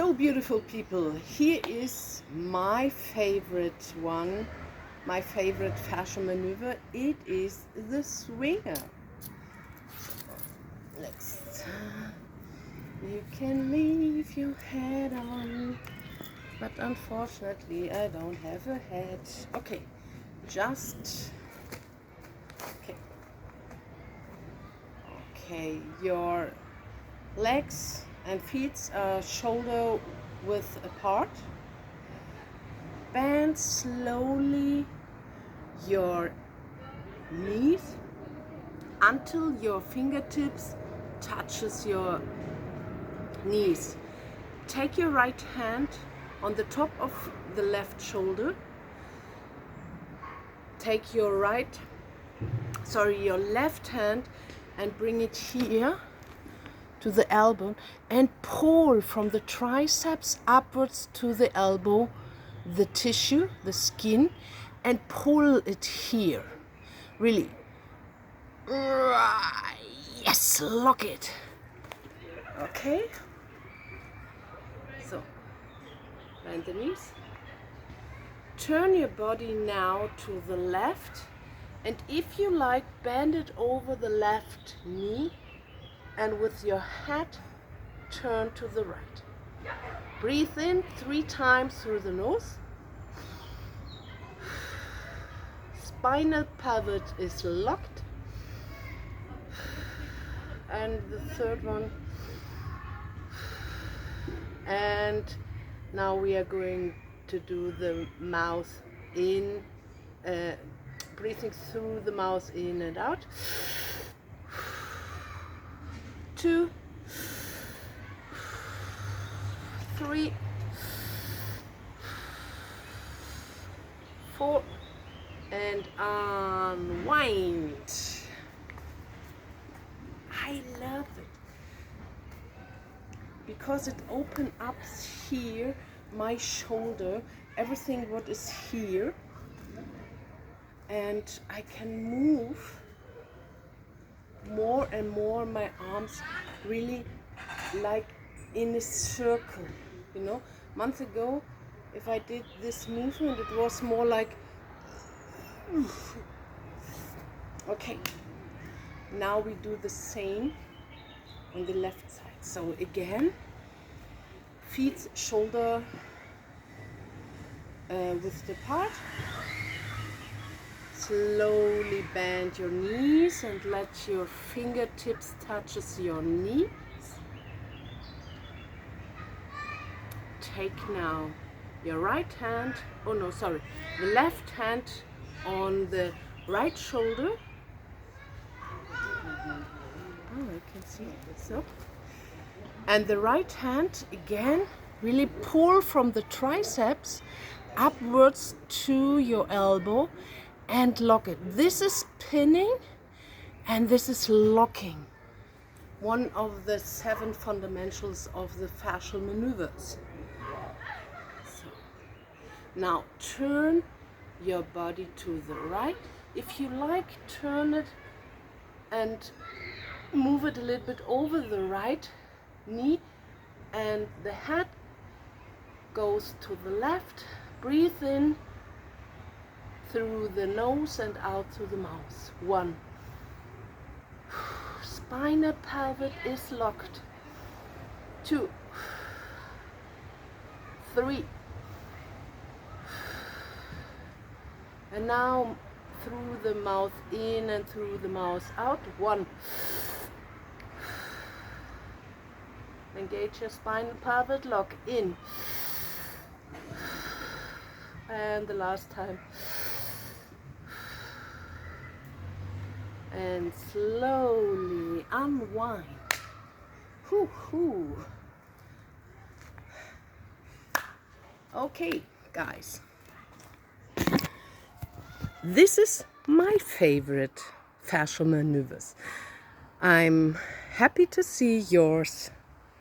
So beautiful people, here is my favorite one, my favorite fascial maneuver. It is the swinger. So, next, you can leave your head on, but unfortunately I don't have a head. Okay, okay, your legs and feet are shoulder width apart. Bend slowly your knees until your fingertips touches your knees. Take your right hand on the top of the left shoulder. Take your left hand and bring it here to the elbow and pull from the triceps upwards to the elbow, the tissue, the skin, and pull it here. Really. Yes, lock it. Okay. So, bend the knees. Turn your body now to the left, and if you like, bend it over the left knee, and with your head turn to the right. Breathe in 3 times through the nose. Spinal pivot is locked. And the third one. And now we are going to do the mouth in, breathing through the mouth in and out. 2, 3, 4, and unwind. I love it because it opens up here, my shoulder, everything what is here, and I can move more and more my arms, really like in a circle, you know. Months ago, if I did this movement, it was more like, okay, now we do the same on the left side. So again, feet shoulder width apart. Slowly bend your knees and let your fingertips touches your knees. Take now your right hand, the left hand on the right shoulder. Oh, I can see it. So, and the right hand again, really pull from the triceps upwards to your elbow and lock it. This is pinning and this is locking. One of the 7 fundamentals of the fascial maneuvers. So, now turn your body to the right. If you like, turn it and move it a little bit over the right knee, and the head goes to the left. Breathe in through the nose and out through the mouth. 1. Spinal pivot is locked. 2, 3, and now through the mouth in and through the mouth out. 1. Engage your spinal pivot, lock in. And the last time. And slowly unwind. Okay, guys. This is my favorite fascial maneuvers. I'm happy to see yours.